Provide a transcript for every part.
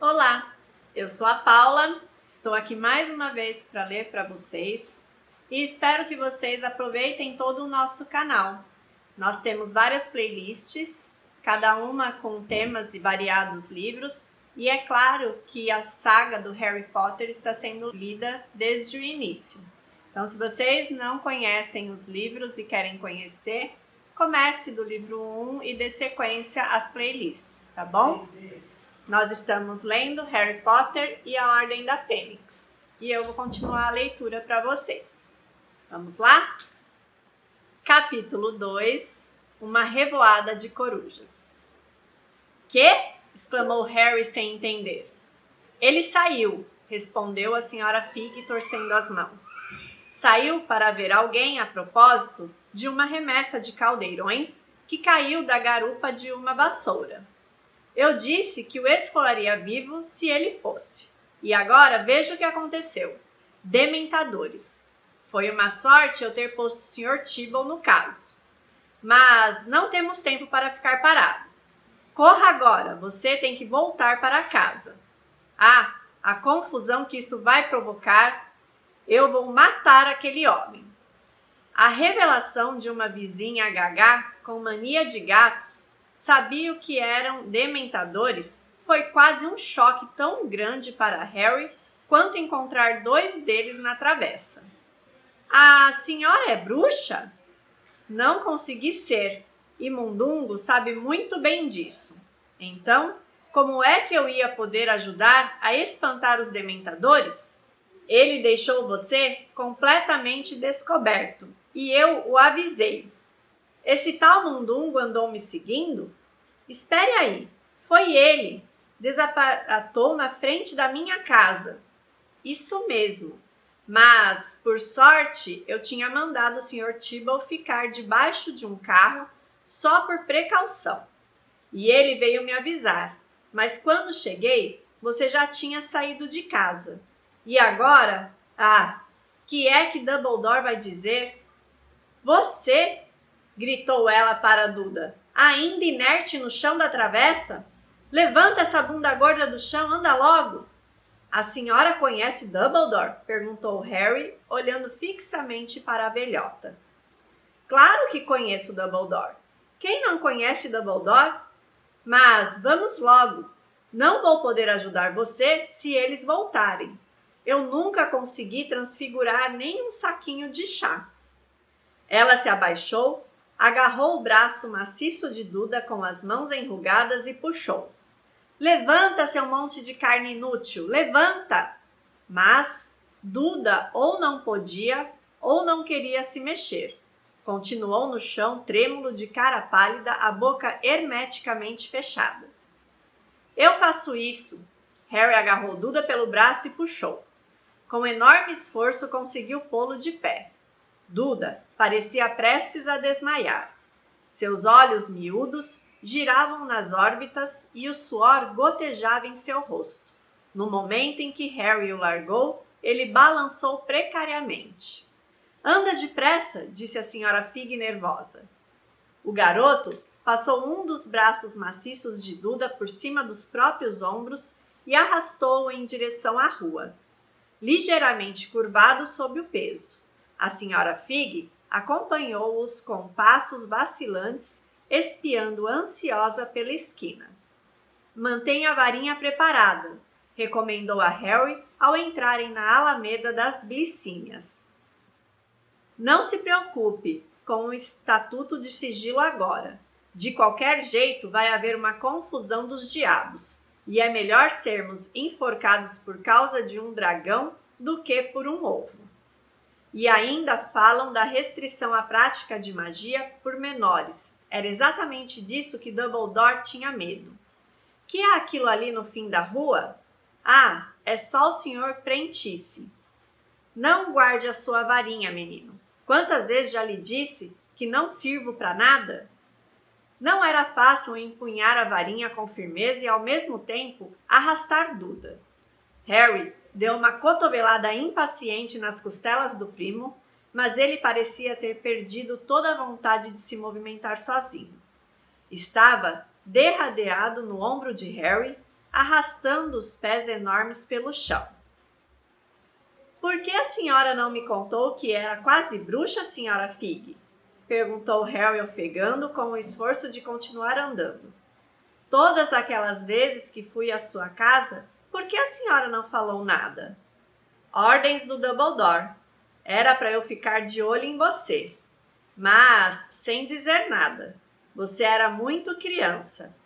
Olá, eu sou a Paula, estou aqui mais uma vez para ler para vocês e espero que vocês aproveitem todo o nosso canal. Nós temos várias playlists, cada uma com temas de variados livros, e é claro que a saga do Harry Potter está sendo lida desde o início. Então, se vocês não conhecem os livros e querem conhecer, comece do livro 1 e dê sequência às playlists, tá bom? Nós estamos lendo Harry Potter e a Ordem da Fênix. E eu vou continuar a leitura para vocês. Vamos lá? Capítulo 2. Uma revoada de corujas. "Quê?" exclamou Harry sem entender. "Ele saiu", respondeu a senhora Fig torcendo as mãos. "Saiu para ver alguém a propósito de uma remessa de caldeirões que caiu da garupa de uma vassoura. Eu disse que o esfolaria vivo se ele fosse. E agora veja o que aconteceu. Dementadores. Foi uma sorte eu ter posto o Sr. Tibble no caso. Mas não temos tempo para ficar parados. Corra agora, você tem que voltar para casa. Ah, a confusão que isso vai provocar. Eu vou matar aquele homem." A revelação de uma vizinha gagá com mania de gatos sabia o que eram dementadores foi quase um choque tão grande para Harry quanto encontrar 2 deles na travessa. "A senhora é bruxa?" "Não consegui ser, e Mundungo sabe muito bem disso. Então, como é que eu ia poder ajudar a espantar os dementadores? Ele deixou você completamente descoberto, e eu o avisei. Esse tal Mundungo andou me seguindo? Espere aí, foi ele. Desaparatou na frente da minha casa." "Isso mesmo. Mas, por sorte, eu tinha mandado o Sr. Tibble ficar debaixo de um carro só por precaução. E ele veio me avisar. Mas quando cheguei, você já tinha saído de casa. E agora, que é que Dumbledore vai dizer?" "Você?" gritou ela para Duda, ainda inerte no chão da travessa. "Levanta essa bunda gorda do chão, anda logo." "A senhora conhece Dumbledore?" perguntou Harry, olhando fixamente para a velhota. "Claro que conheço Dumbledore. Quem não conhece Dumbledore? Mas vamos logo. Não vou poder ajudar você se eles voltarem. Eu nunca consegui transfigurar nem um saquinho de chá." Ela se abaixou, agarrou o braço maciço de Duda com as mãos enrugadas e puxou. "Levanta, seu monte de carne inútil, levanta!" Mas Duda ou não podia ou não queria se mexer. Continuou no chão, trêmulo, de cara pálida, a boca hermeticamente fechada. "Eu faço isso." Harry agarrou Duda pelo braço e puxou. Com enorme esforço conseguiu pô-lo de pé. Duda parecia prestes a desmaiar. Seus olhos miúdos giravam nas órbitas e o suor gotejava em seu rosto. No momento em que Harry o largou, ele balançou precariamente. "Anda depressa", disse a senhora Fig nervosa. O garoto passou um dos braços maciços de Duda por cima dos próprios ombros e arrastou-o em direção à rua, ligeiramente curvado sob o peso. A senhora Fig acompanhou-os com passos vacilantes, espiando ansiosa pela esquina. "Mantenha a varinha preparada", recomendou a Harry ao entrarem na Alameda das Glicínias. "Não se preocupe com o estatuto de sigilo agora. De qualquer jeito vai haver uma confusão dos diabos, e é melhor sermos enforcados por causa de um dragão do que por um ovo. E ainda falam da restrição à prática de magia por menores. Era exatamente disso que Dumbledore tinha medo. Que é aquilo ali no fim da rua? Ah, é só o Sr. Prentice. Não guarde a sua varinha, menino. Quantas vezes já lhe disse que não sirvo para nada?" Não era fácil empunhar a varinha com firmeza e, ao mesmo tempo, arrastar Duda. Harry deu uma cotovelada impaciente nas costelas do primo, mas ele parecia ter perdido toda a vontade de se movimentar sozinho. Estava derradeado no ombro de Harry arrastando os pés enormes pelo chão. Por que a senhora não me contou que era quase bruxa, senhora Fig? Perguntou Harry ofegando com o esforço de continuar andando. Todas aquelas vezes que fui à sua casa, por que a senhora não falou nada? Ordens do Dumbledore. Era para eu ficar de olho em você. Mas, sem dizer nada, você era muito criança.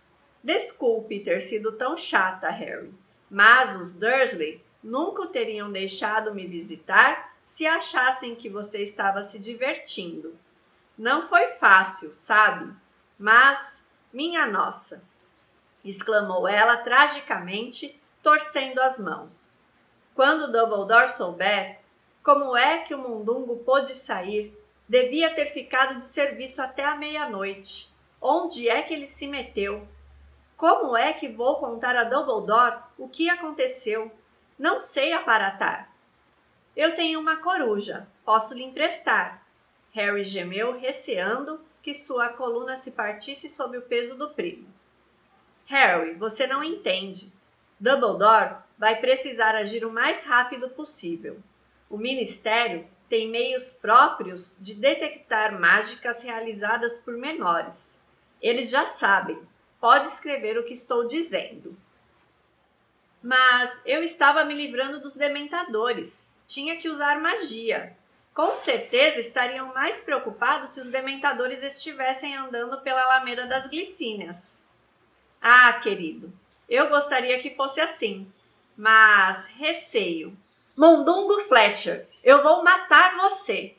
Desculpe ter sido tão chata, Harry, mas os Dursley nunca o teriam deixado me visitar se achassem que você estava se divertindo. Não foi fácil, sabe? Mas, minha nossa, exclamou ela tragicamente, torcendo as mãos. Quando Dumbledore souber como é que o Mundungo pôde sair, devia ter ficado de serviço até a meia-noite. Onde é que ele se meteu? Como é que vou contar a Dumbledore o que aconteceu? Não sei aparatar. Eu tenho uma coruja, posso lhe emprestar. Harry gemeu, receando que sua coluna se partisse sob o peso do primo. Harry, você não entende. Dumbledore vai precisar agir o mais rápido possível. O Ministério tem meios próprios de detectar mágicas realizadas por menores. Eles já sabem. Pode escrever o que estou dizendo. Mas eu estava me livrando dos dementadores. Tinha que usar magia. Com certeza estariam mais preocupados se os dementadores estivessem andando pela Alameda das Glicínias. Ah, querido, eu gostaria que fosse assim, mas receio. Mundungo Fletcher, eu vou matar você!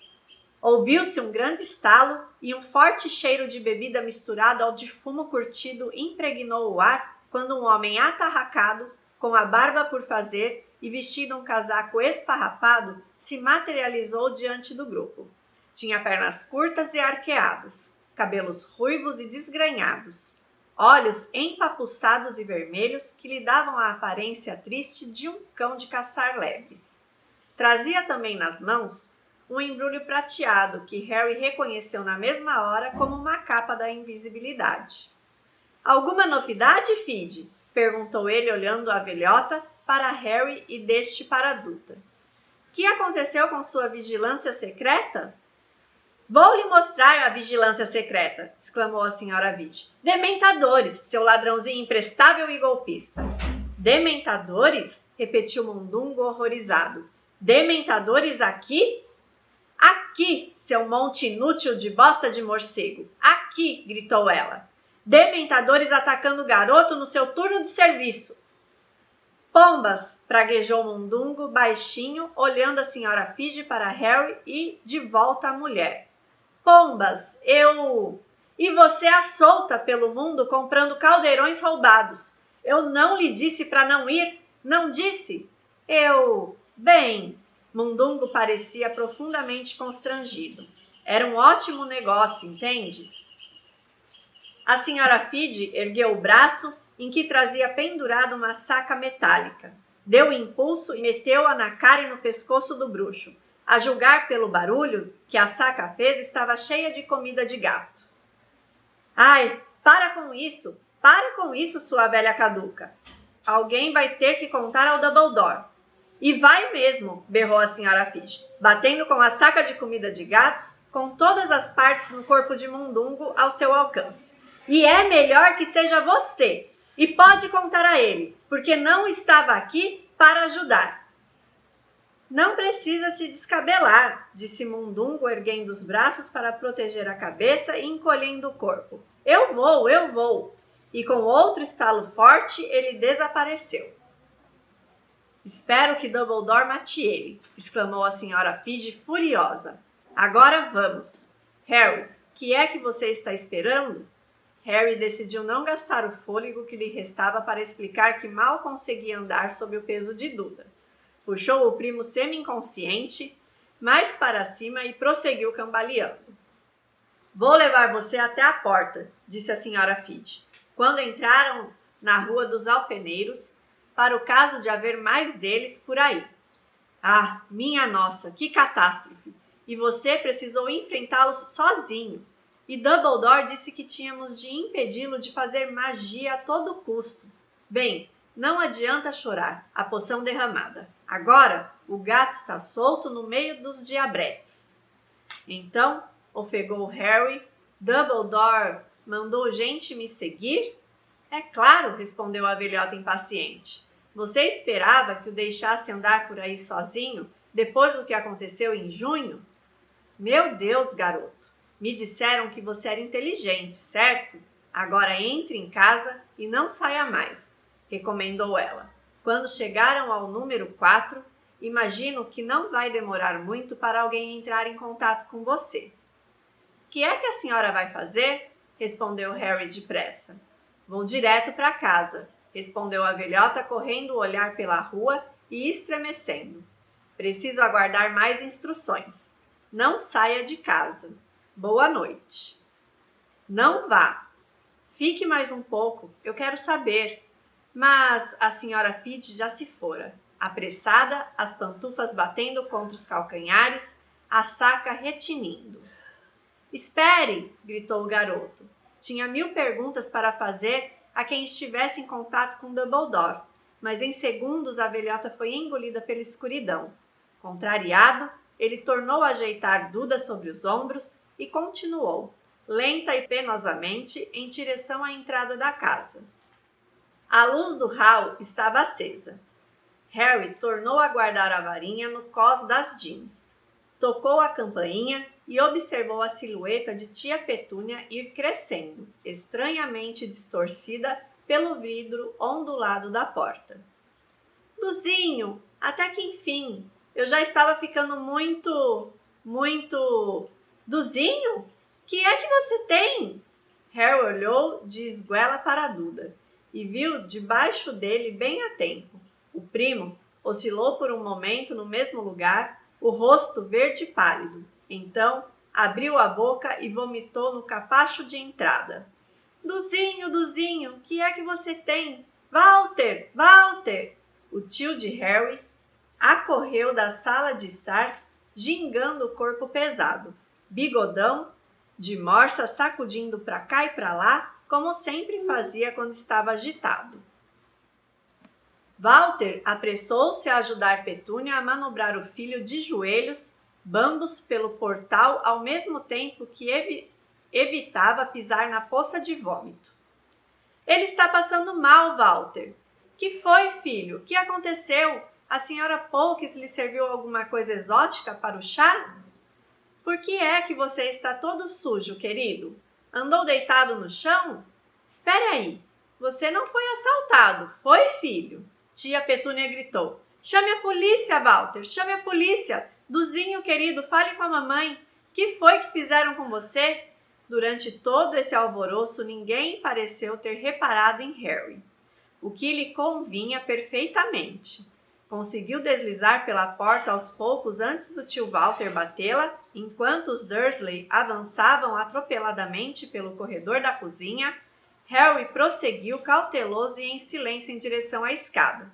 Ouviu-se um grande estalo e um forte cheiro de bebida misturado ao de fumo curtido impregnou o ar quando um homem atarracado, com a barba por fazer e vestido um casaco esfarrapado, se materializou diante do grupo. Tinha pernas curtas e arqueadas, cabelos ruivos e desgrenhados, olhos empapuçados e vermelhos que lhe davam a aparência triste de um cão de caçar lebres. Trazia também nas mãos um embrulho prateado que Harry reconheceu na mesma hora como uma capa da invisibilidade. Alguma novidade, Fidge? Perguntou ele olhando a velhota para Harry e deste para a adulta. Que aconteceu com sua vigilância secreta? Vou lhe mostrar a vigilância secreta, exclamou a senhora Fidge. Dementadores, seu ladrãozinho imprestável e golpista. Dementadores? Repetiu Mundungo horrorizado. Dementadores aqui? Aqui, seu monte inútil de bosta de morcego! Aqui! Gritou ela. Dementadores atacando o garoto no seu turno de serviço! Pombas! Praguejou Mundungo baixinho, olhando a senhora Fidge para Harry e de volta à mulher. Pombas, eu... E você à solta pelo mundo comprando caldeirões roubados. Eu não lhe disse para não ir? Não disse? Bem... Mundungo parecia profundamente constrangido. Era um ótimo negócio, entende? A senhora Fidge ergueu o braço em que trazia pendurada uma saca metálica. Deu impulso e meteu-a na cara e no pescoço do bruxo. A julgar pelo barulho que a saca fez, estava cheia de comida de gato. Ai, para com isso, sua velha caduca. Alguém vai ter que contar ao Dumbledore. E vai mesmo, berrou a senhora Fidge, batendo com a saca de comida de gatos, com todas as partes no corpo de Mundungo ao seu alcance. E é melhor que seja você, e pode contar a ele, porque não estava aqui para ajudar. Não precisa se descabelar, disse Mundungo, erguendo os braços para proteger a cabeça e encolhendo o corpo. Eu vou! E com outro estalo forte, ele desapareceu. Espero que Dumbledore mate ele, exclamou a senhora Fidge furiosa. Agora vamos. Harry, que é que você está esperando? Harry decidiu não gastar o fôlego que lhe restava para explicar que mal conseguia andar sob o peso de Duda. Puxou o primo semi-inconsciente mais para cima e prosseguiu cambaleando. Vou levar você até a porta, disse a senhora Fidge. Quando entraram na Rua dos Alfeneiros, para o caso de haver mais deles por aí. Ah, minha nossa, que catástrofe! E você precisou enfrentá-los sozinho. E Dumbledore disse que tínhamos de impedi-lo de fazer magia a todo custo. Bem, Não adianta chorar, a poção derramada. Agora, o gato está solto no meio dos diabretes. Então, ofegou Harry, Dumbledore mandou gente me seguir? É claro, respondeu a velhota impaciente. Você esperava que o deixasse andar por aí sozinho, depois do que aconteceu em junho? Meu Deus, garoto, me disseram que você era inteligente, certo? Agora entre em casa e não saia mais, recomendou ela. Quando chegaram ao número 4, imagino que não vai demorar muito para alguém entrar em contato com você. O que é que a senhora vai fazer? Respondeu Harry depressa. Vou direto para casa, respondeu a velhota, correndo o olhar pela rua e estremecendo. Preciso aguardar mais instruções. Não saia de casa. Boa noite. Não vá. Fique mais um pouco, eu quero saber. Mas a senhora Fidge já se fora. Apressada, as pantufas batendo contra os calcanhares, a saca retinindo. Espere! Gritou o garoto. Tinha 1000 perguntas para fazer a quem estivesse em contato com Dumbledore, mas em segundos a velhota foi engolida pela escuridão. Contrariado, ele tornou a ajeitar Duda sobre os ombros e continuou, lenta e penosamente, em direção à entrada da casa. A luz do hall estava acesa. Harry tornou a guardar a varinha no cós das jeans. Tocou a campainha e observou a silhueta de tia Petúnia ir crescendo, estranhamente distorcida pelo vidro ondulado da porta. Duzinho, até que enfim, eu já estava ficando muito... Duzinho? Que é que você tem? Harry olhou de esguela para a Duda e viu debaixo dele bem a tempo. O primo oscilou por um momento no mesmo lugar, o rosto verde pálido. Então, abriu a boca e vomitou no capacho de entrada. Duzinho, Duzinho, que é que você tem? Walter, Walter! O tio de Harry acorreu da sala de estar, gingando o corpo pesado. Bigodão, de morsa sacudindo para cá e para lá, como sempre fazia quando estava agitado. Walter apressou-se a ajudar Petúnia a manobrar o filho de joelhos, bambos pelo portal ao mesmo tempo que evitava pisar na poça de vômito. Ele está passando mal, Walter. Que foi, filho? O que aconteceu? A senhora Polkes lhe serviu alguma coisa exótica para o chá? Por que é que você está todo sujo, querido? Andou deitado no chão? Espere aí. Você não foi assaltado, foi, filho? Tia Petúnia gritou. Chame a polícia, Walter, chame a polícia. Duzinho, querido, fale com a mamãe. Que foi que fizeram com você? Durante todo esse alvoroço, ninguém pareceu ter reparado em Harry, o que lhe convinha perfeitamente. Conseguiu deslizar pela porta aos poucos antes do tio Walter batê-la, enquanto os Dursley avançavam atropeladamente pelo corredor da cozinha. Harry prosseguiu cauteloso e em silêncio em direção à escada.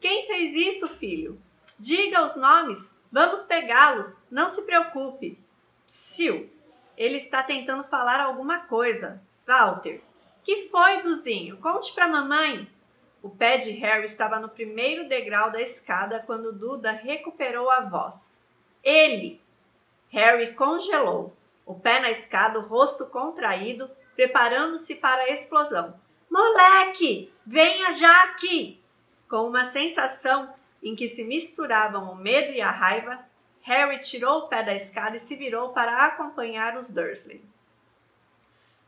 Quem fez isso, filho? Diga os nomes, vamos pegá-los, não se preocupe. Psiu! Ele está tentando falar alguma coisa. Walter, que foi, Duzinho? Conte para a mamãe. O pé de Harry estava no primeiro degrau da escada quando Duda recuperou a voz. Ele! Harry congelou, o pé na escada, o rosto contraído, preparando-se para a explosão. Moleque, venha já aqui! Com uma sensação em que se misturavam o medo e a raiva, Harry tirou o pé da escada e se virou para acompanhar os Dursley.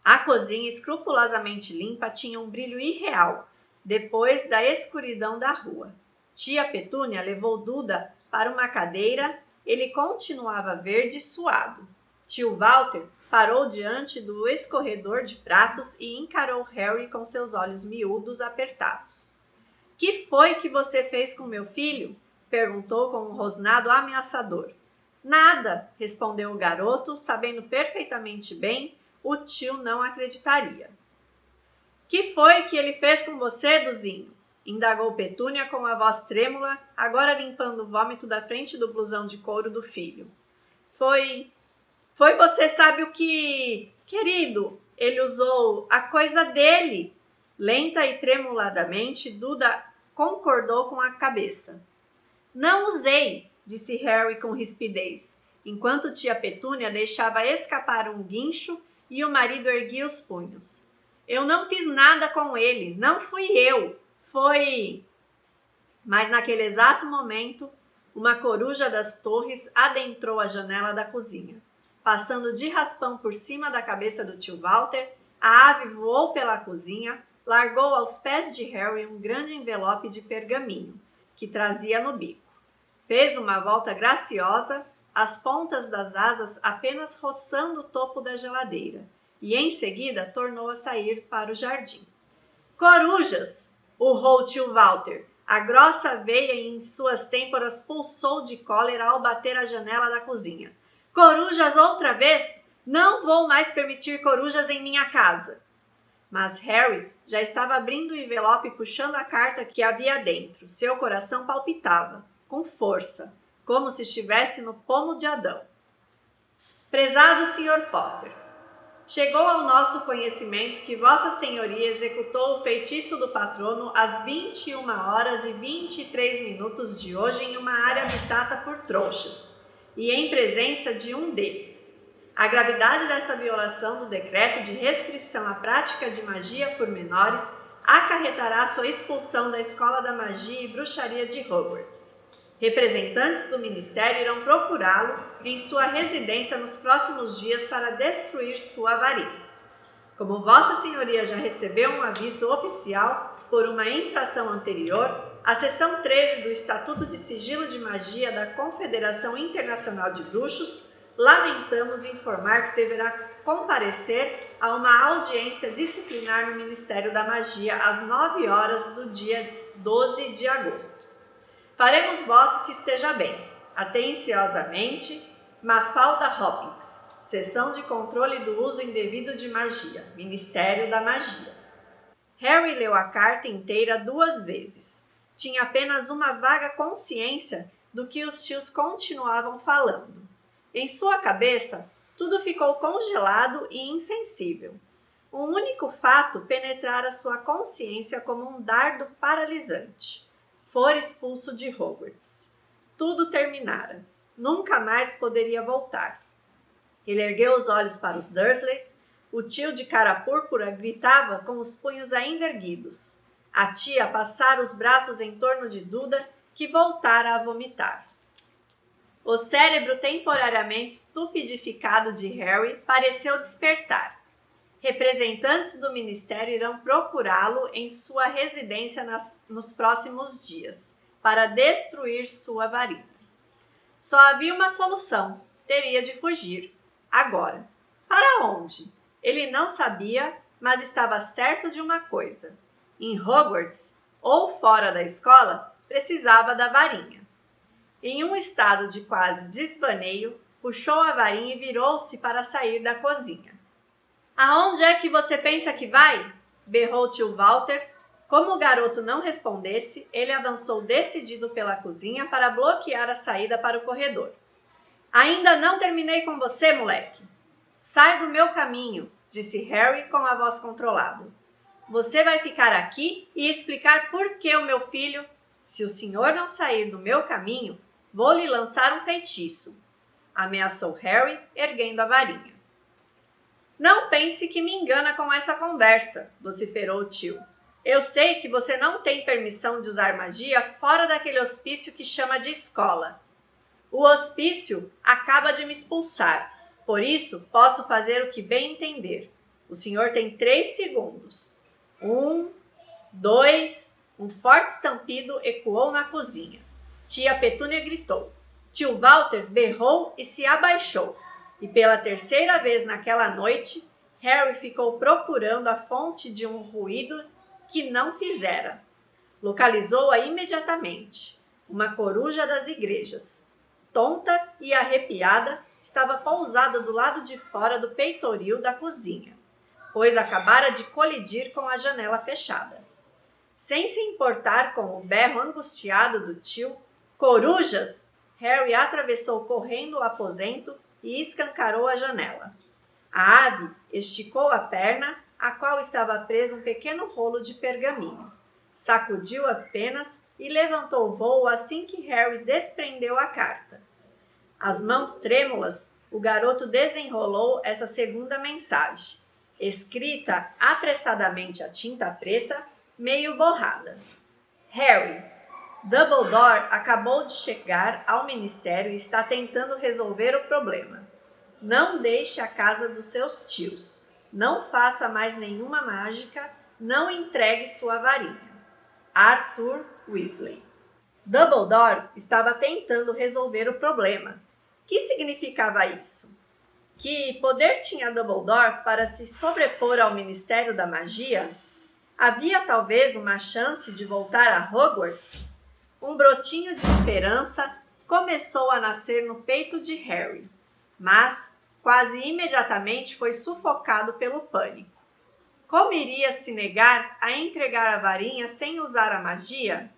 A cozinha, escrupulosamente limpa, tinha um brilho irreal, depois da escuridão da rua. Tia Petúnia levou Duda para uma cadeira. Ele continuava verde e suado. Tio Walter parou diante do escorredor de pratos e encarou Harry com seus olhos miúdos apertados. — Que foi que você fez com meu filho? Perguntou com um rosnado ameaçador. — Nada, respondeu o garoto, sabendo perfeitamente bem, o tio não acreditaria. — Que foi que ele fez com você, Duzinho? Indagou Petúnia com a voz trêmula, agora limpando o vômito da frente do blusão de couro do filho. Foi você sabe o que... Querido, ele usou a coisa dele. Lenta e tremuladamente, Duda concordou com a cabeça. Não usei, disse Harry com rispidez, enquanto tia Petúnia deixava escapar um guincho e o marido erguia os punhos. Eu não fiz nada com ele, não fui eu, foi... Mas naquele exato momento, uma coruja das torres adentrou a janela da cozinha. Passando de raspão por cima da cabeça do tio Walter, a ave voou pela cozinha, largou aos pés de Harry um grande envelope de pergaminho, que trazia no bico. Fez uma volta graciosa, as pontas das asas apenas roçando o topo da geladeira, e em seguida tornou a sair para o jardim. Corujas! Urrou tio Walter. A grossa veia em suas têmporas pulsou de cólera ao bater a janela da cozinha. Corujas outra vez? Não vou mais permitir corujas em minha casa. Mas Harry já estava abrindo o envelope e puxando a carta que havia dentro. Seu coração palpitava, com força, como se estivesse no pomo de Adão. Prezado Sr. Potter, chegou ao nosso conhecimento que Vossa Senhoria executou o feitiço do patrono às 21h23 de hoje em uma área habitada por trouxas, e em presença de um deles. A gravidade dessa violação do decreto de restrição à prática de magia por menores acarretará sua expulsão da Escola da Magia e Bruxaria de Hogwarts. Representantes do Ministério irão procurá-lo em sua residência nos próximos dias para destruir sua varinha. Como Vossa Senhoria já recebeu um aviso oficial por uma infração anterior, a seção 13 do Estatuto de Sigilo de Magia da Confederação Internacional de Bruxos, lamentamos informar que deverá comparecer a uma audiência disciplinar no Ministério da Magia às 9 horas do dia 12 de agosto. Faremos voto que esteja bem. Atenciosamente, Mafalda Hopkins, Seção de Controle do Uso Indevido de Magia, Ministério da Magia. Harry leu a carta inteira 2 vezes. Tinha apenas uma vaga consciência do que os tios continuavam falando. Em sua cabeça, tudo ficou congelado e insensível. Um único fato penetrara sua consciência como um dardo paralisante. Fora expulso de Hogwarts. Tudo terminara. Nunca mais poderia voltar. Ele ergueu os olhos para os Dursleys. O tio de cara púrpura gritava com os punhos ainda erguidos. A tia passara os braços em torno de Duda, que voltara a vomitar. O cérebro temporariamente estupidificado de Harry pareceu despertar. Representantes do Ministério irão procurá-lo em sua residência nos próximos dias, para destruir sua varinha. Só havia uma solução: teria de fugir. Agora. Para onde? Ele não sabia, mas estava certo de uma coisa. Em Hogwarts, ou fora da escola, precisava da varinha. Em um estado de quase desvaneio, puxou a varinha e virou-se para sair da cozinha. Aonde é que você pensa que vai? Berrou tio Walter. Como o garoto não respondesse, ele avançou decidido pela cozinha para bloquear a saída para o corredor. Ainda não terminei com você, moleque. Sai do meu caminho, disse Harry com a voz controlada. Você vai ficar aqui e explicar por que o meu filho... Se o senhor não sair do meu caminho, vou lhe lançar um feitiço, ameaçou Harry, erguendo a varinha. Não pense que me engana com essa conversa, vociferou o tio. Eu sei que você não tem permissão de usar magia fora daquele hospício que chama de escola. O hospício acaba de me expulsar, por isso posso fazer o que bem entender. O senhor tem 3 segundos. 1, 2... Um forte estampido ecoou na cozinha. Tia Petúnia gritou. Tio Walter berrou e se abaixou. E pela 3ª vez naquela noite, Harry ficou procurando a fonte de um ruído que não fizera. Localizou-a imediatamente. Uma coruja das igrejas. Tonta e arrepiada, estava pousada do lado de fora do peitoril da cozinha, pois acabara de colidir com a janela fechada. Sem se importar com o berro angustiado do tio, corujas! Harry atravessou correndo o aposento e escancarou a janela. A ave esticou a perna, a qual estava preso um pequeno rolo de pergaminho. sacudiu as penas e levantou voo assim que Harry desprendeu a carta. As mãos trêmulas, o garoto desenrolou essa segunda mensagem, escrita apressadamente a tinta preta, meio borrada. Harry, Dumbledore acabou de chegar ao ministério e está tentando resolver o problema. Não deixe a casa dos seus tios. Não faça mais nenhuma mágica. Não entregue sua varinha. Arthur Weasley. Dumbledore estava tentando resolver o problema. Que significava isso? Que poder tinha Dumbledore para se sobrepor ao Ministério da Magia? Havia talvez uma chance de voltar a Hogwarts? Um brotinho de esperança começou a nascer no peito de Harry, mas quase imediatamente foi sufocado pelo pânico. Como iria se negar a entregar a varinha sem usar a magia?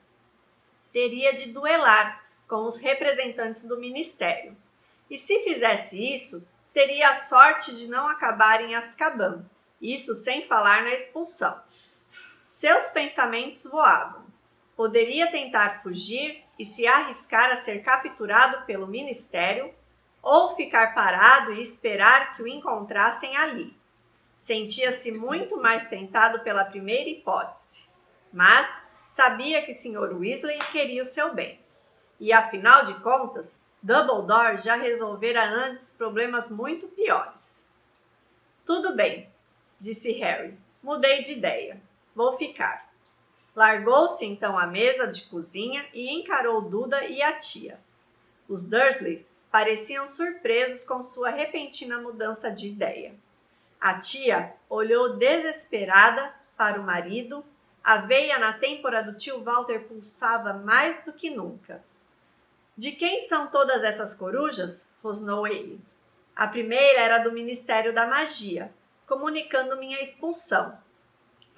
Teria de duelar com os representantes do ministério. E se fizesse isso, teria a sorte de não acabar em Azkaban, isso sem falar na expulsão. Seus pensamentos voavam. Poderia tentar fugir e se arriscar a ser capturado pelo ministério, ou ficar parado e esperar que o encontrassem ali. Sentia-se muito mais tentado pela primeira hipótese, mas sabia que Sr. Weasley queria o seu bem. E, afinal de contas, Dumbledore já resolvera antes problemas muito piores. Tudo bem, disse Harry. Mudei de ideia. Vou ficar. Largou-se então à mesa de cozinha e encarou Duda e a tia. Os Dursleys pareciam surpresos com sua repentina mudança de ideia. A tia olhou desesperada para o marido. A veia na têmpora do tio Walter pulsava mais do que nunca. De quem são todas essas corujas? Rosnou ele. A primeira era do Ministério da Magia, comunicando minha expulsão,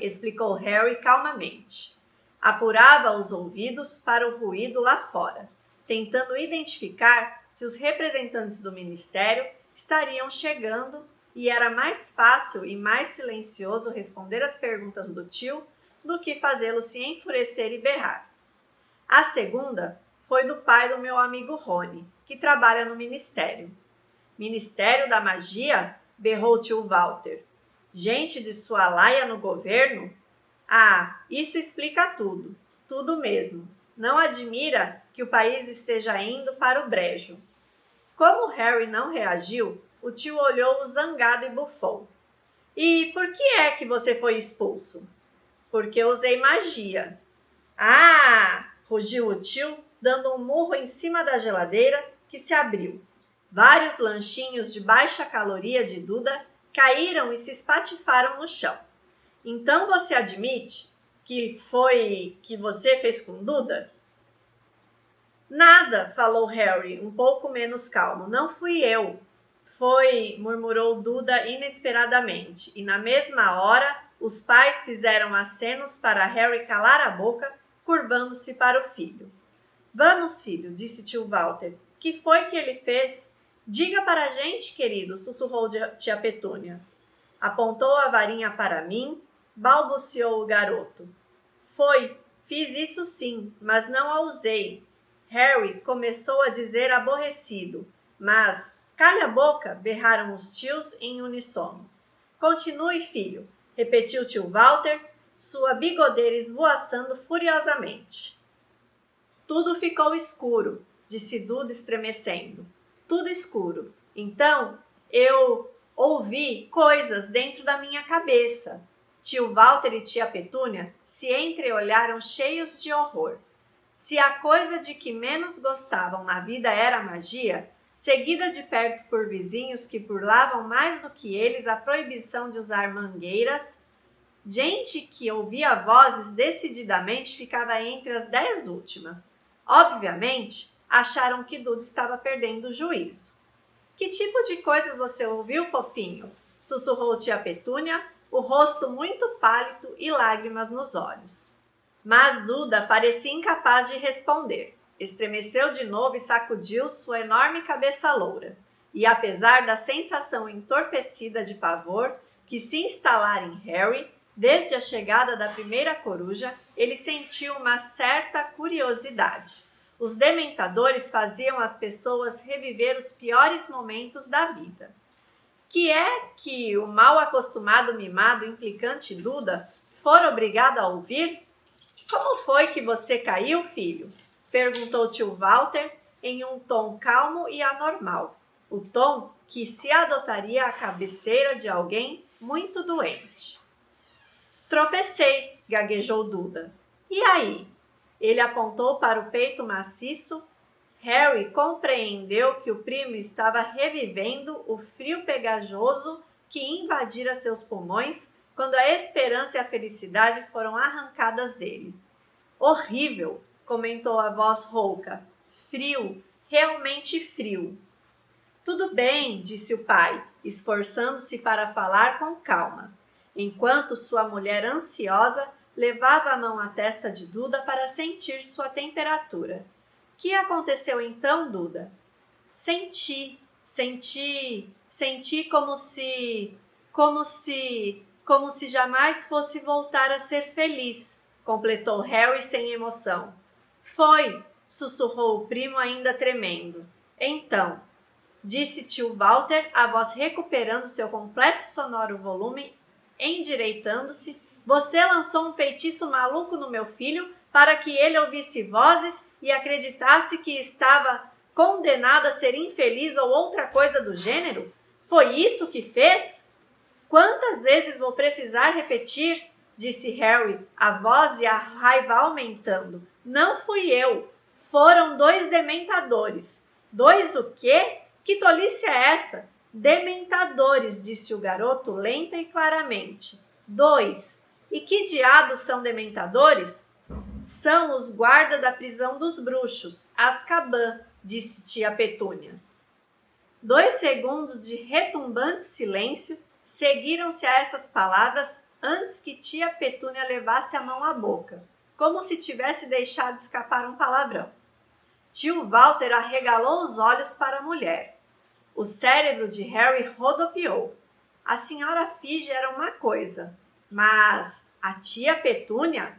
explicou Harry calmamente. Apurava os ouvidos para o ruído lá fora, tentando identificar se os representantes do ministério estariam chegando, e era mais fácil e mais silencioso responder às perguntas do tio do que fazê-lo se enfurecer e berrar. A segunda foi do pai do meu amigo Rony, que trabalha no ministério. Ministério da Magia? Berrou tio Walter. Gente de sua laia no governo? Ah, isso explica tudo. Tudo mesmo. Não admira que o país esteja indo para o brejo. Como Harry não reagiu, o tio olhou-o zangado e bufou. E por que é que você foi expulso? Porque usei magia. Ah! Rugiu o tio, dando um murro em cima da geladeira, que se abriu. Vários lanchinhos de baixa caloria de Duda caíram e se espatifaram no chão. Então você admite que foi que você fez com Duda? Nada, falou Harry, um pouco menos calmo. Não fui eu. Foi, murmurou Duda inesperadamente, e na mesma hora os pais fizeram acenos para Harry calar a boca, curvando-se para o filho. Vamos, filho, disse tio Walter. Que foi que ele fez? Diga para a gente, querido, sussurrou tia Petúnia. Apontou a varinha para mim, balbuciou o garoto. Fiz isso sim, mas não a usei. Harry começou a dizer aborrecido, mas... Calha a boca, berraram os tios em uníssono. Continue, filho, repetiu tio Walter, sua bigodeira esvoaçando furiosamente. Tudo ficou escuro, disse Duda estremecendo. Tudo escuro. Então, eu ouvi coisas dentro da minha cabeça. Tio Walter e tia Petúnia se entreolharam cheios de horror. Se a coisa de que menos gostavam na vida era a magia, seguida de perto por vizinhos que burlavam mais do que eles a proibição de usar mangueiras, gente que ouvia vozes decididamente ficava entre as 10 últimas. Obviamente, acharam que Duda estava perdendo o juízo. Que tipo de coisas você ouviu, fofinho? Sussurrou tia Petúnia, o rosto muito pálido e lágrimas nos olhos. Mas Duda parecia incapaz de responder. Estremeceu de novo e sacudiu sua enorme cabeça loura. E apesar da sensação entorpecida de pavor que se instalara em Harry, Desde a chegada da primeira coruja, ele sentiu uma certa curiosidade. Os dementadores faziam as pessoas reviver os piores momentos da vida. Que é que o mal acostumado, mimado, implicante Duda for obrigado a ouvir? Como foi que você caiu, filho? Perguntou tio Walter em um tom calmo e anormal, o tom que se adotaria à cabeceira de alguém muito doente. Tropecei, gaguejou Duda. E aí? Ele apontou para o peito maciço. Harry compreendeu que o primo estava revivendo o frio pegajoso que invadira seus pulmões quando a esperança e a felicidade foram arrancadas dele. Horrível, comentou a voz rouca. Frio, realmente frio. Tudo bem, disse o pai, esforçando-se para falar com calma, enquanto sua mulher ansiosa levava a mão à testa de Duda para sentir sua temperatura. Que aconteceu então, Duda? Senti como se jamais fosse voltar a ser feliz, completou Harry sem emoção. Foi, sussurrou o primo ainda tremendo. Então, disse tio Walter, a voz recuperando seu completo sonoro volume, endireitando-se, você lançou um feitiço maluco no meu filho para que ele ouvisse vozes e acreditasse que estava condenado a ser infeliz ou outra coisa do gênero? Foi isso que fez? Quantas vezes vou precisar repetir? Disse Harry, a voz e a raiva aumentando. Não fui eu. Foram 2 dementadores. 2 o quê? Que tolice é essa? Dementadores, disse o garoto lenta e claramente. 2. E que diabos são dementadores? São os guardas da prisão dos bruxos, Azkaban, disse tia Petúnia. 2 segundos de retumbante silêncio seguiram-se a essas palavras antes que tia Petúnia levasse a mão à boca, como se tivesse deixado escapar um palavrão. Tio Walter arregalou os olhos para a mulher. O cérebro de Harry rodopiou. A senhora Fige era uma coisa, mas a tia Petúnia?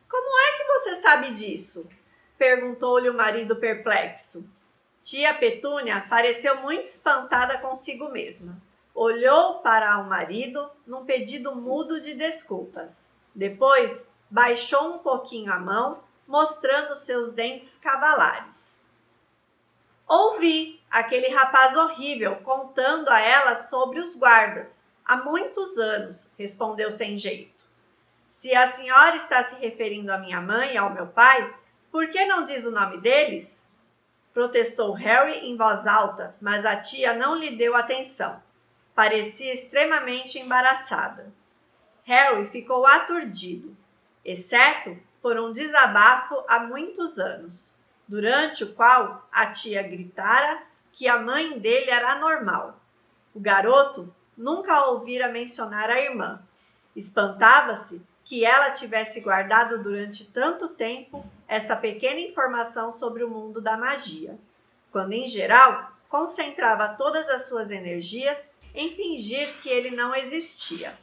Como é que você sabe disso? Perguntou-lhe o marido perplexo. Tia Petúnia pareceu muito espantada consigo mesma. Olhou para o marido num pedido mudo de desculpas. Depois, baixou um pouquinho a mão, mostrando seus dentes cavalares. Ouvi aquele rapaz horrível contando a ela sobre os guardas. Há muitos anos, respondeu sem jeito. Se a senhora está se referindo à minha mãe e ao meu pai, por que não diz o nome deles? Protestou Harry em voz alta, mas a tia não lhe deu atenção. Parecia extremamente embaraçada. Harry ficou aturdido, exceto por um desabafo há muitos anos, durante o qual a tia gritara que a mãe dele era anormal. O garoto nunca a ouvira mencionar a irmã. Espantava-se que ela tivesse guardado durante tanto tempo essa pequena informação sobre o mundo da magia, quando, em geral, concentrava todas as suas energias em fingir que ele não existia.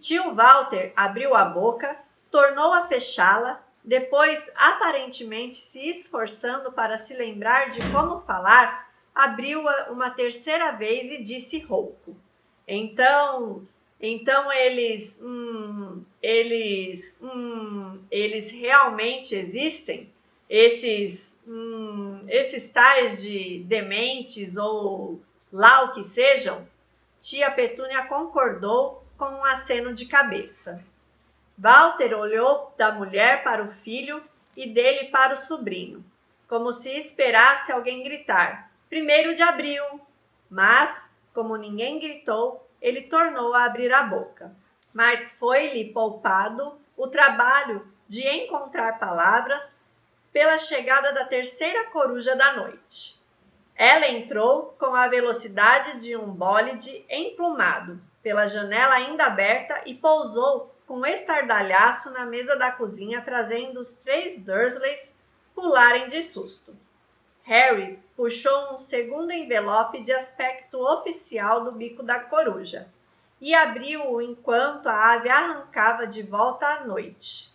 Tio Walter abriu a boca, tornou a fechá-la, depois, aparentemente se esforçando para se lembrar de como falar, abriu-a uma terceira vez e disse rouco. Então eles realmente existem? Esses tais de dementes ou lá o que sejam? Tia Petúnia concordou com um aceno de cabeça. Walter olhou da mulher para o filho e dele para o sobrinho, como se esperasse alguém gritar, 1º de abril. Mas, como ninguém gritou, ele tornou a abrir a boca. Mas foi-lhe poupado o trabalho de encontrar palavras pela chegada da terceira coruja da noite. Ela entrou com a velocidade de um bólide emplumado pela janela ainda aberta e pousou com estardalhaço na mesa da cozinha, trazendo os 3 Dursleys pularem de susto. Harry puxou um segundo envelope de aspecto oficial do bico da coruja. e abriu-o enquanto a ave arrancava de volta à noite.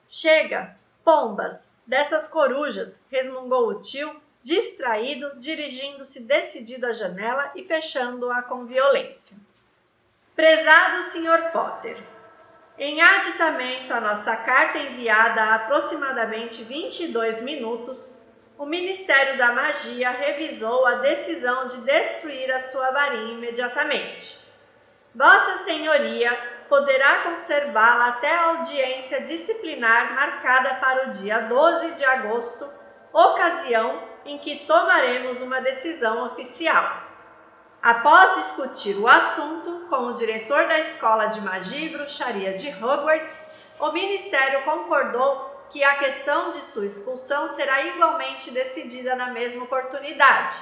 Chega, pombas, dessas corujas, resmungou o tio, distraído, dirigindo-se decidido à janela e fechando-a com violência. Prezado Sr. Potter, em aditamento à nossa carta enviada há aproximadamente 22 minutos, o Ministério da Magia revisou a decisão de destruir a sua varinha imediatamente. Vossa Senhoria poderá conservá-la até a audiência disciplinar marcada para o dia 12 de agosto, ocasião em que tomaremos uma decisão oficial. Após discutir o assunto com o diretor da Escola de Magia e Bruxaria de Hogwarts, o Ministério concordou que a questão de sua expulsão será igualmente decidida na mesma oportunidade.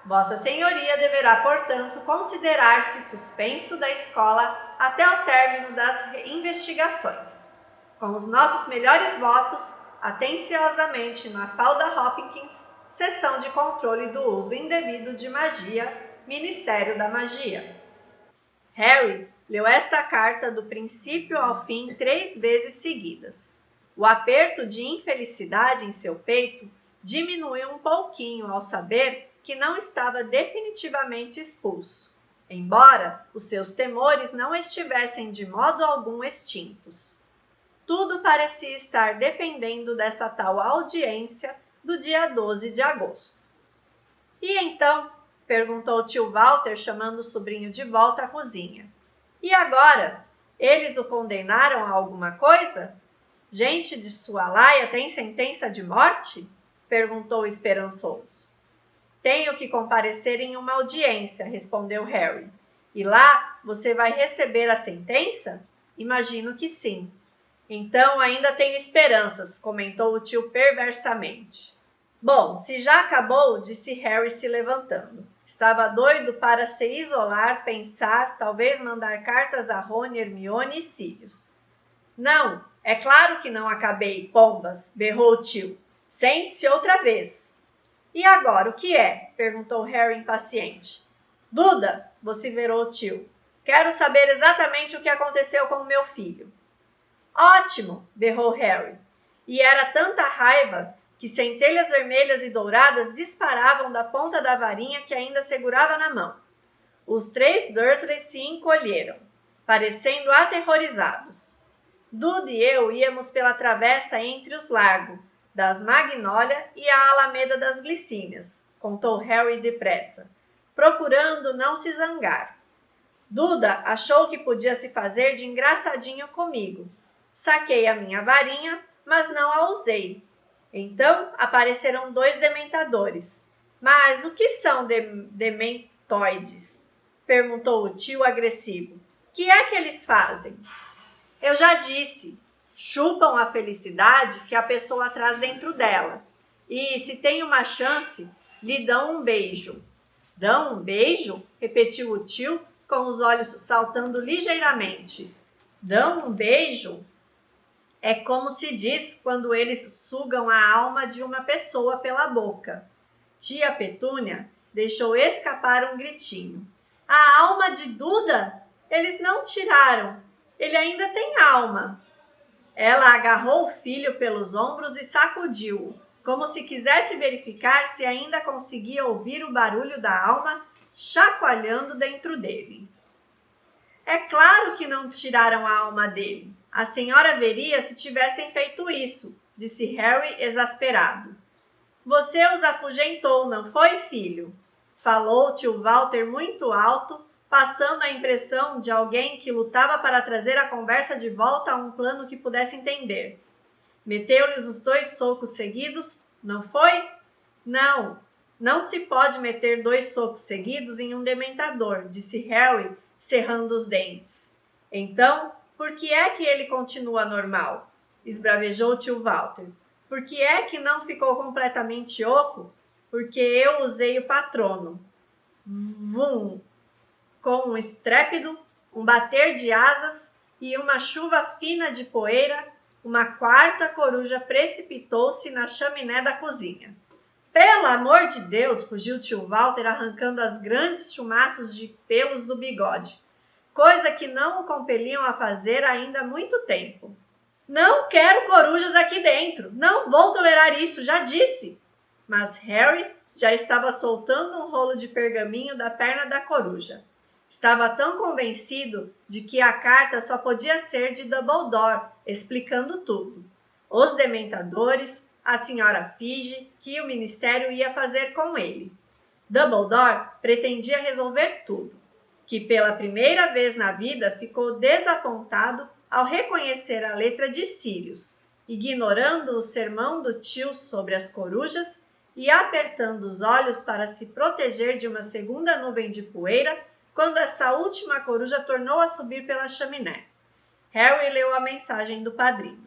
Vossa Senhoria deverá, portanto, considerar-se suspenso da escola até o término das investigações. Com os nossos melhores votos, atenciosamente Mafalda Hopkins, Seção de Controle do Uso Indevido de Magia, Ministério da Magia. Harry leu esta carta do princípio ao fim 3 vezes seguidas. O aperto de infelicidade em seu peito diminuiu um pouquinho ao saber que não estava definitivamente expulso, embora os seus temores não estivessem de modo algum extintos. Tudo parecia estar dependendo dessa tal audiência do dia 12 de agosto. E então? Perguntou o tio Walter, chamando o sobrinho de volta à cozinha. E agora? Eles o condenaram a alguma coisa? Gente de sua laia tem sentença de morte? Perguntou esperançoso. Tenho que comparecer em uma audiência, respondeu Harry. E lá você vai receber a sentença? Imagino que sim. Então ainda tenho esperanças, comentou o tio perversamente. Bom, se já acabou, disse Harry se levantando. Estava doido para se isolar, pensar, talvez mandar cartas a Rony, Hermione e Sirius. Não, é claro que não acabei, pombas, berrou o tio. Sente-se outra vez. E agora, o que é? Perguntou Harry impaciente. Duda, vociferou o tio. Quero saber exatamente o que aconteceu com o meu filho. Ótimo, berrou Harry. E era tanta raiva que centelhas vermelhas e douradas disparavam da ponta da varinha que ainda segurava na mão. Os 3 Dursley se encolheram, parecendo aterrorizados. Duda e eu íamos pela travessa entre os largos das Magnólia e a Alameda das Glicínias, contou Harry depressa, procurando não se zangar. Duda achou que podia se fazer de engraçadinho comigo. Saquei a minha varinha, mas não a usei. Então apareceram 2 dementadores. Mas o que são dementoides? Perguntou o tio agressivo. Que é que eles fazem? Eu já disse. Chupam a felicidade que a pessoa traz dentro dela. E, se tem uma chance, lhe dão um beijo. Dão um beijo? Repetiu o tio, com os olhos saltando ligeiramente. Dão um beijo? É como se diz quando eles sugam a alma de uma pessoa pela boca. Tia Petúnia deixou escapar um gritinho. A alma de Duda? Eles não tiraram. Ele ainda tem alma. Ela agarrou o filho pelos ombros e sacudiu-o, como se quisesse verificar se ainda conseguia ouvir o barulho da alma chacoalhando dentro dele. É claro que não tiraram a alma dele. A senhora veria se tivessem feito isso, disse Harry exasperado. Você os afugentou, não foi, filho? Falou tio Walter muito alto, passando a impressão de alguém que lutava para trazer a conversa de volta a um plano que pudesse entender. Meteu-lhes os 2 socos seguidos, não foi? Não, não se pode meter 2 socos seguidos em um dementador, disse Harry, cerrando os dentes. Então, por que é que ele continua normal? Esbravejou tio Walter. Por que é que não ficou completamente oco? Porque eu usei o patrono. Vum! Com um estrépito, um bater de asas e uma chuva fina de poeira, uma 4ª coruja precipitou-se na chaminé da cozinha. Pelo amor de Deus, rugiu tio Walter arrancando as grandes chumaços de pelos do bigode. coisa que não o compeliam a fazer ainda há muito tempo. Não quero corujas aqui dentro, não vou tolerar isso, já disse. Mas Harry já estava soltando um rolo de pergaminho da perna da coruja. Estava tão convencido de que a carta só podia ser de Dumbledore, explicando tudo. Os dementadores, a senhora Fige, que o ministério ia fazer com ele. Dumbledore pretendia resolver tudo, que pela primeira vez na vida ficou desapontado ao reconhecer a letra de Sirius, ignorando o sermão do tio sobre as corujas e apertando os olhos para se proteger de uma segunda nuvem de poeira quando esta última coruja tornou a subir pela chaminé. Harry leu a mensagem do padrinho.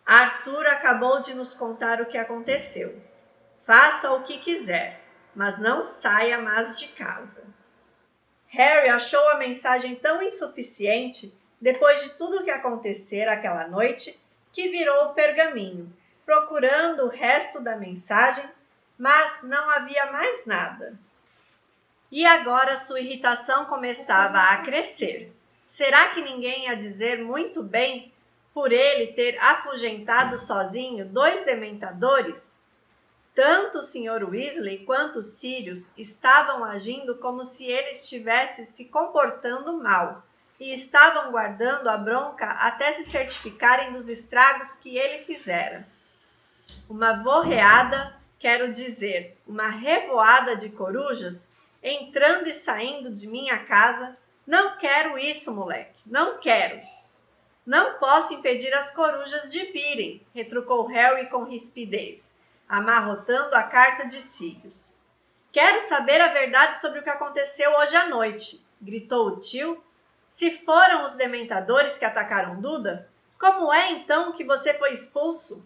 Arthur acabou de nos contar o que aconteceu. Faça o que quiser, mas não saia mais de casa. Harry achou a mensagem tão insuficiente, depois de tudo o que acontecera aquela noite, que virou o pergaminho, procurando o resto da mensagem, mas não havia mais nada. E agora sua irritação começava a crescer. Será que ninguém ia dizer muito bem por ele ter afugentado sozinho 2 dementadores? Tanto o Sr. Weasley quanto Sirius estavam agindo como se ele estivesse se comportando mal e estavam guardando a bronca até se certificarem dos estragos que ele fizera. Uma vorreada, quero dizer, uma revoada de corujas, entrando e saindo de minha casa. Não quero isso, moleque, não quero. Não posso impedir as corujas de virem, retrucou Harry com rispidez, amarrotando a carta de Sirius. Quero saber a verdade sobre o que aconteceu hoje à noite, gritou o tio. Se foram os dementadores que atacaram Duda, como é então que você foi expulso?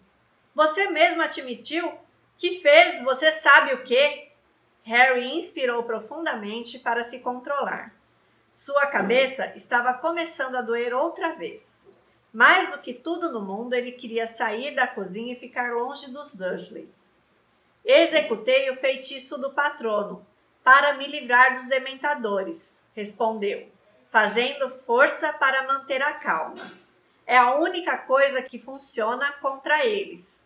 Você mesmo admitiu que fez você sabe o quê? Harry inspirou profundamente para se controlar. Sua cabeça estava começando a doer outra vez. Mais do que tudo no mundo, ele queria sair da cozinha e ficar longe dos Dursley. Executei o feitiço do patrono para me livrar dos dementadores, respondeu, fazendo força para manter a calma. É a única coisa que funciona contra eles.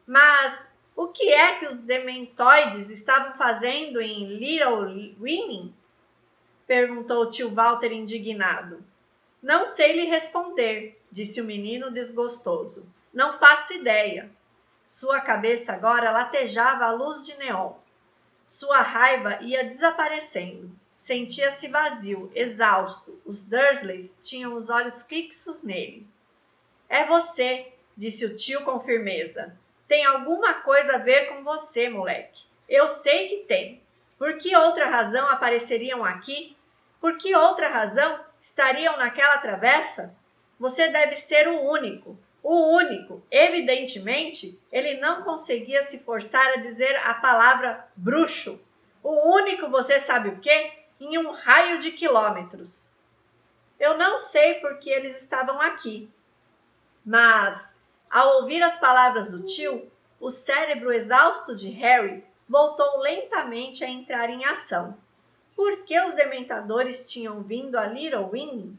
Mas o que é que os dementoides estavam fazendo em Little Winning? Perguntou o tio Walter indignado. Não sei lhe responder, disse o menino desgostoso. Não faço ideia. Sua cabeça agora latejava à luz de neon. Sua raiva ia desaparecendo. Sentia-se vazio, exausto. Os Dursleys tinham os olhos fixos nele. É você, disse o tio com firmeza. Tem alguma coisa a ver com você, moleque. Eu sei que tem. Por que outra razão apareceriam aqui? Por que outra razão estariam naquela travessa? Você deve ser o único. O único. Evidentemente, ele não conseguia se forçar a dizer a palavra bruxo. O único, você sabe o quê? Em um raio de quilômetros. Eu não sei por que eles estavam aqui. Mas, ao ouvir as palavras do tio, o cérebro exausto de Harry voltou lentamente a entrar em ação. Por que os dementadores tinham vindo a Little Winning?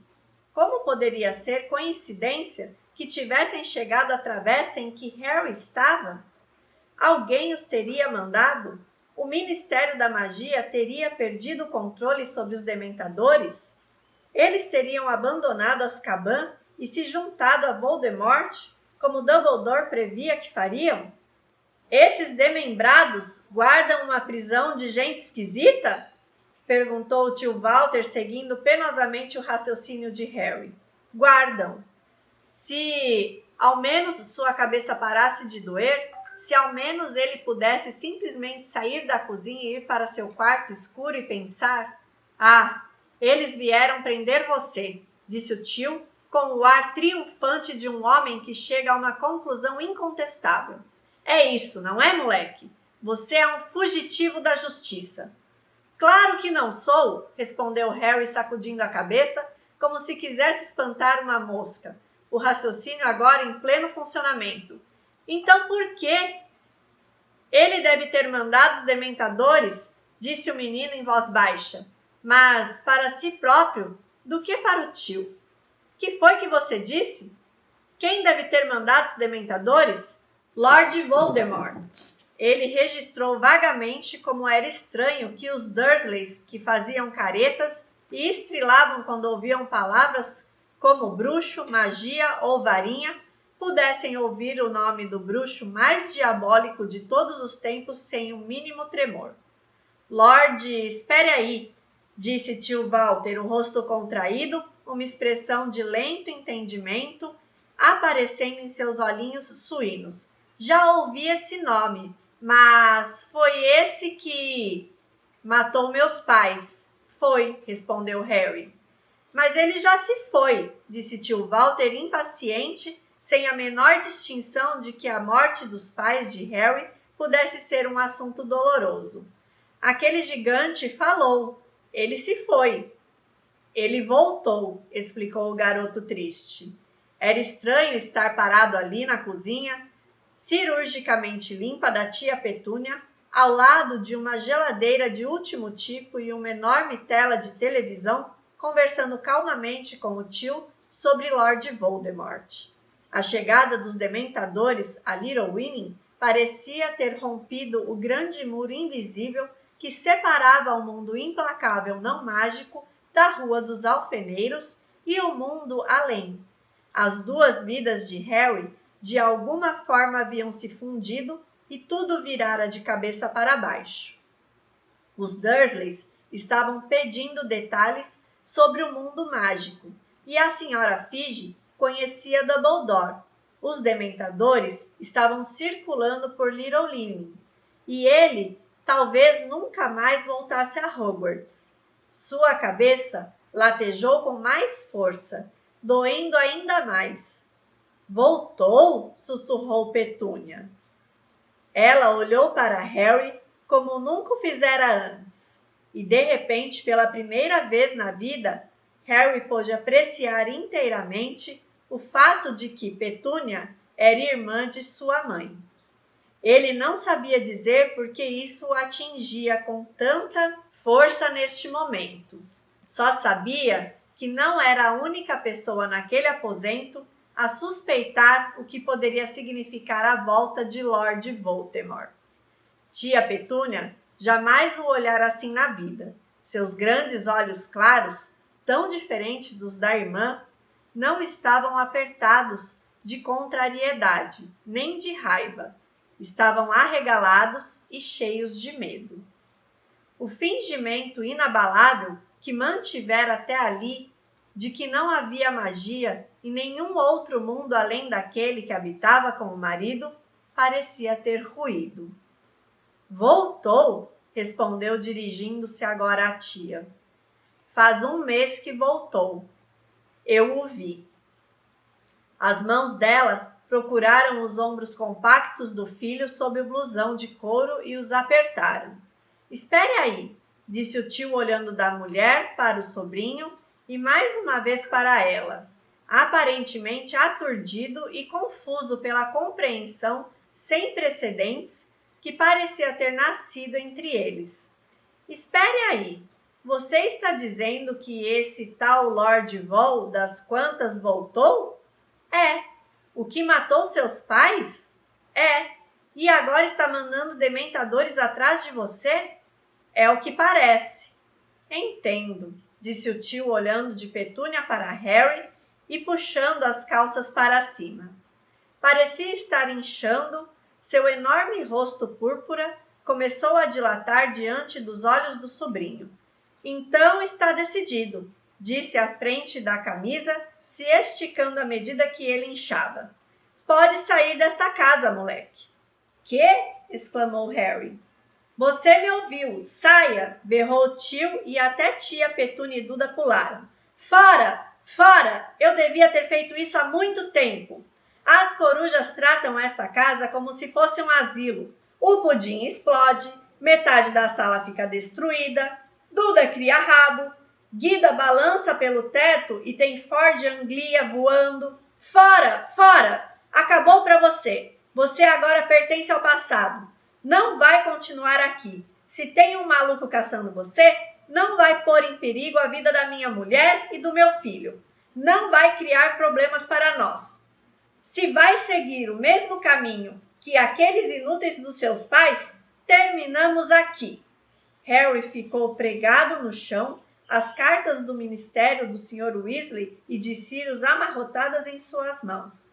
Como poderia ser coincidência que tivessem chegado à travessa em que Harry estava? Alguém os teria mandado? O Ministério da Magia teria perdido o controle sobre os dementadores? Eles teriam abandonado Azkaban e se juntado a Voldemort, como Dumbledore previa que fariam? Esses desmembrados guardam uma prisão de gente esquisita? Perguntou o tio Walter, seguindo penosamente o raciocínio de Harry. Guardam. Se ao menos sua cabeça parasse de doer, se ao menos ele pudesse simplesmente sair da cozinha e ir para seu quarto escuro e pensar... Ah, eles vieram prender você, disse o tio, com o ar triunfante de um homem que chega a uma conclusão incontestável. É isso, não é, moleque? Você é um fugitivo da justiça. Claro que não sou, respondeu Harry sacudindo a cabeça, como se quisesse espantar uma mosca, o raciocínio agora em pleno funcionamento. Então por quê? Ele deve ter mandado os dementadores, disse o menino em voz baixa, mas para si próprio do que para o tio. Que foi que você disse? Quem deve ter mandado os dementadores? Lord Voldemort. Ele registrou vagamente como era estranho que os Dursleys, que faziam caretas e estrilavam quando ouviam palavras como bruxo, magia ou varinha, pudessem ouvir o nome do bruxo mais diabólico de todos os tempos sem o mínimo tremor. Lorde, espere aí, disse tio Walter, o rosto contraído, uma expressão de lento entendimento aparecendo em seus olhinhos suínos. Já ouvi esse nome, mas foi esse que matou meus pais. Foi, respondeu Harry. Mas ele já se foi, disse tio Walter impaciente, sem a menor distinção de que a morte dos pais de Harry pudesse ser um assunto doloroso. Aquele gigante falou. Ele se foi. Ele voltou, explicou o garoto triste. Era estranho estar parado ali na cozinha, cirurgicamente limpa da tia Petúnia, ao lado de uma geladeira de último tipo e uma enorme tela de televisão, conversando calmamente com o tio sobre Lord Voldemort. A chegada dos dementadores a Little Winning parecia ter rompido o grande muro invisível que separava o mundo implacável não mágico da Rua dos Alfeneiros e o mundo além. As duas vidas de Harry de alguma forma haviam se fundido e tudo virara de cabeça para baixo. Os Dursleys estavam pedindo detalhes sobre o mundo mágico e a senhora Fige conhecia Dumbledore. Os dementadores estavam circulando por Little Winning e ele talvez nunca mais voltasse a Hogwarts. Sua cabeça latejou com mais força, doendo ainda mais. Voltou? Sussurrou Petúnia. Ela olhou para Harry como nunca o fizera antes. E, de repente, pela primeira vez na vida, Harry pôde apreciar inteiramente o fato de que Petúnia era irmã de sua mãe. Ele não sabia dizer por que isso o atingia com tanta força neste momento. Só sabia que não era a única pessoa naquele aposento a suspeitar o que poderia significar a volta de Lord Voldemort. Tia Petúnia jamais o olhara assim na vida. Seus grandes olhos claros, tão diferentes dos da irmã, não estavam apertados de contrariedade, nem de raiva. Estavam arregalados e cheios de medo. O fingimento inabalável que mantivera até ali de que não havia magia em nenhum outro mundo além daquele que habitava com o marido, parecia ter ruído. Voltou, respondeu dirigindo-se agora à tia. Faz 1 mês que voltou. Eu o vi. As mãos dela procuraram os ombros compactos do filho sob o blusão de couro e os apertaram. Espere aí, disse o tio olhando da mulher para o sobrinho e mais uma vez para ela, aparentemente aturdido e confuso pela compreensão sem precedentes que parecia ter nascido entre eles. Espere aí, você está dizendo que esse tal Lord Vol das Quantas voltou? É. O que matou seus pais? É. E agora está mandando dementadores atrás de você? É o que parece. Entendo, disse o tio olhando de Petúnia para Harry e puxando as calças para cima. Parecia estar inchando, seu enorme rosto púrpura começou a dilatar diante dos olhos do sobrinho. Então está decidido, disse à frente da camisa, se esticando à medida que ele inchava. Pode sair desta casa, moleque. Quê? Exclamou Harry. Você me ouviu. Saia! Berrou o tio e até tia Petúnia e Duda pularam. Fora! Fora! Eu devia ter feito isso há muito tempo. As corujas tratam essa casa como se fosse um asilo. O pudim explode, metade da sala fica destruída, Duda cria rabo, Guida balança pelo teto e tem Ford Anglia voando. Fora! Fora! Acabou para você. Você agora pertence ao passado. Não vai continuar aqui. Se tem um maluco caçando você, não vai pôr em perigo a vida da minha mulher e do meu filho. Não vai criar problemas para nós. Se vai seguir o mesmo caminho que aqueles inúteis dos seus pais, terminamos aqui. Harry ficou pregado no chão, as cartas do ministério do Sr. Weasley e de Sirius amarrotadas em suas mãos.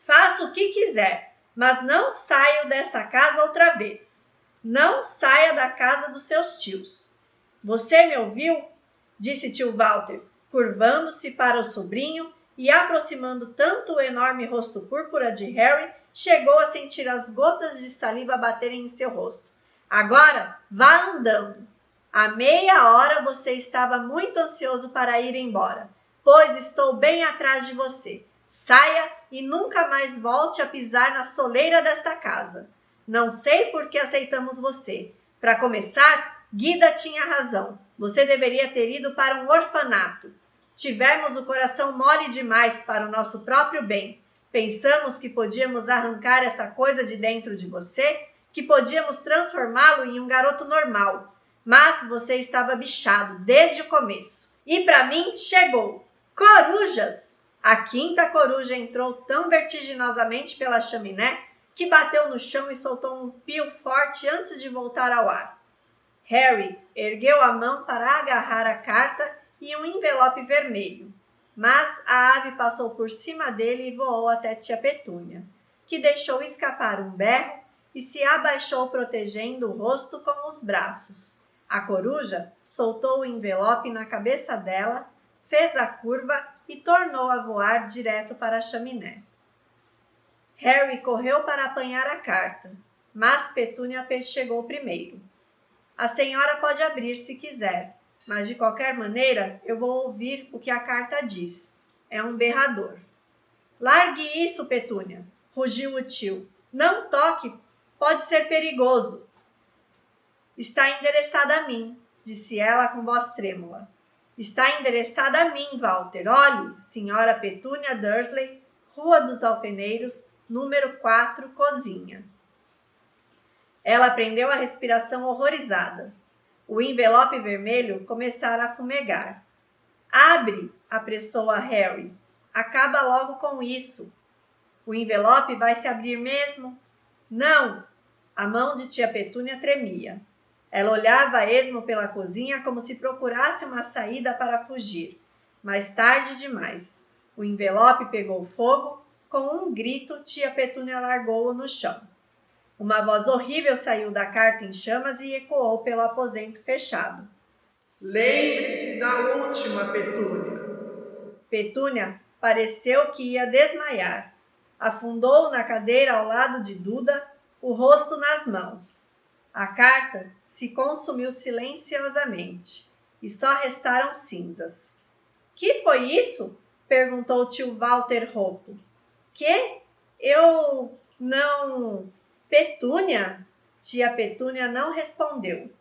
Faça o que quiser, mas não saia dessa casa outra vez. Não saia da casa dos seus tios. Você me ouviu? Disse tio Walter, curvando-se para o sobrinho e aproximando tanto o enorme rosto púrpura de Harry, chegou a sentir as gotas de saliva baterem em seu rosto. Agora, vá andando. Há meia hora você estava muito ansioso para ir embora, pois estou bem atrás de você. Saia e nunca mais volte a pisar na soleira desta casa. Não sei por que aceitamos você. Para começar, Guida tinha razão. Você deveria ter ido para um orfanato. Tivemos o coração mole demais para o nosso próprio bem. Pensamos que podíamos arrancar essa coisa de dentro de você, que podíamos transformá-lo em um garoto normal. Mas você estava bichado desde o começo. E para mim, chegou. Corujas! A quinta coruja entrou tão vertiginosamente pela chaminé que bateu no chão e soltou um pio forte antes de voltar ao ar. Harry ergueu a mão para agarrar a carta e um envelope vermelho, mas a ave passou por cima dele e voou até tia Petúnia, que deixou escapar um berro e se abaixou protegendo o rosto com os braços. A coruja soltou o envelope na cabeça dela, fez a curva e tornou a voar direto para a chaminé. Harry correu para apanhar a carta, mas Petúnia chegou primeiro. A senhora pode abrir se quiser, mas de qualquer maneira eu vou ouvir o que a carta diz. É um berrador. Largue isso, Petúnia, rugiu o tio. Não toque, pode ser perigoso. Está endereçada a mim, disse ela com voz trêmula. Está endereçada a mim, Walter. Olhe, senhora Petúnia Dursley, Rua dos Alfeneiros, número 4, cozinha. Ela prendeu a respiração horrorizada. O envelope vermelho começara a fumegar. Abre, apressou a Harry. Acaba logo com isso. O envelope vai se abrir mesmo? Não! A mão de tia Petúnia tremia. Ela olhava a esmo pela cozinha como se procurasse uma saída para fugir. Mais tarde demais. O envelope pegou fogo. Com um grito, tia Petúnia largou-o no chão. Uma voz horrível saiu da carta em chamas e ecoou pelo aposento fechado. Lembre-se da última, Petúnia. Petúnia pareceu que ia desmaiar. Afundou na cadeira ao lado de Duda, o rosto nas mãos. A carta se consumiu silenciosamente e só restaram cinzas. Que foi isso? Perguntou tio Walter rouco. Que? Eu não... Petúnia? Tia Petúnia não respondeu.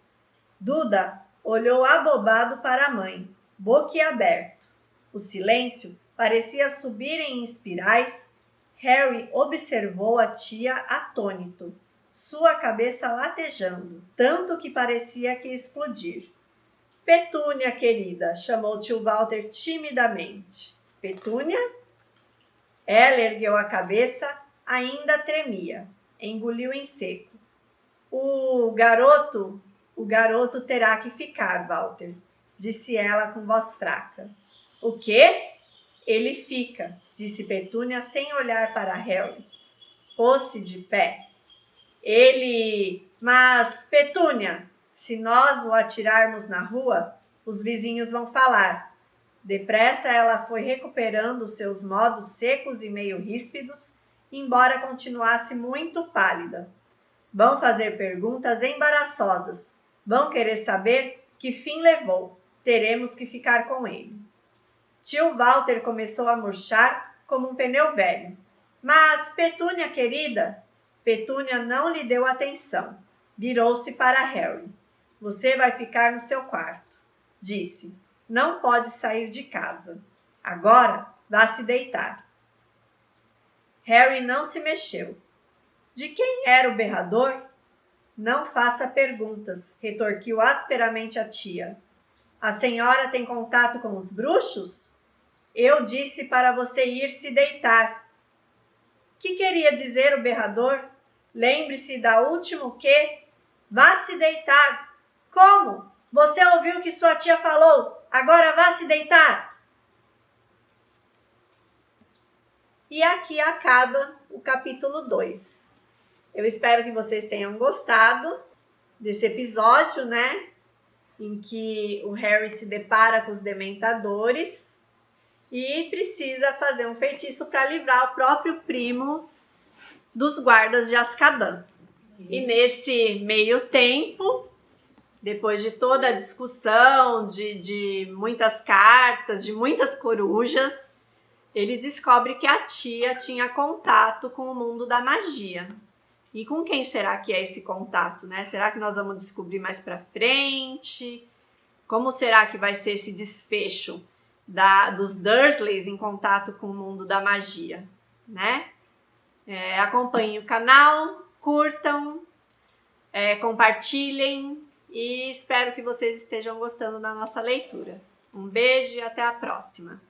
Duda olhou abobado para a mãe, boquiaberto. O silêncio parecia subir em espirais. Harry observou a tia atônito, sua cabeça latejando, tanto que parecia que ia explodir. Petúnia, querida, chamou tio Walter timidamente. Petúnia? Ela ergueu a cabeça, ainda tremia. Engoliu em seco. O garoto terá que ficar, Walter, disse ela com voz fraca. O quê? Ele fica, disse Petúnia sem olhar para Harry. Pôs-se de pé. Mas, Petúnia, se nós o atirarmos na rua, os vizinhos vão falar. Depressa ela foi recuperando os seus modos secos e meio ríspidos, embora continuasse muito pálida. Vão fazer perguntas embaraçosas. Vão querer saber que fim levou. Teremos que ficar com ele. Tio Walter começou a murchar como um pneu velho. Mas, Petúnia, querida... Petúnia não lhe deu atenção. Virou-se para Harry. Você vai ficar no seu quarto, disse. Não pode sair de casa. Agora, vá se deitar. Harry não se mexeu. De quem era o berrador? Não faça perguntas, retorquiu asperamente a tia. A senhora tem contato com os bruxos? Eu disse para você ir se deitar. Que queria dizer o berrador? Lembre-se da última que? Vá se deitar. Como? Você ouviu o que sua tia falou? Agora vá se deitar. E aqui acaba o capítulo 2. Eu espero que vocês tenham gostado desse episódio, né? Em que o Harry se depara com os dementadores e precisa fazer um feitiço para livrar o próprio primo dos guardas de Azkaban. E nesse meio tempo, depois de toda a discussão, de muitas cartas, de muitas corujas, ele descobre que a tia tinha contato com o mundo da magia. E com quem será que é esse contato, né? Será que nós vamos descobrir mais pra frente? Como será que vai ser esse desfecho dos Dursleys em contato com o mundo da magia, né? Acompanhem o canal, curtam, compartilhem e espero que vocês estejam gostando da nossa leitura. Um beijo e até a próxima!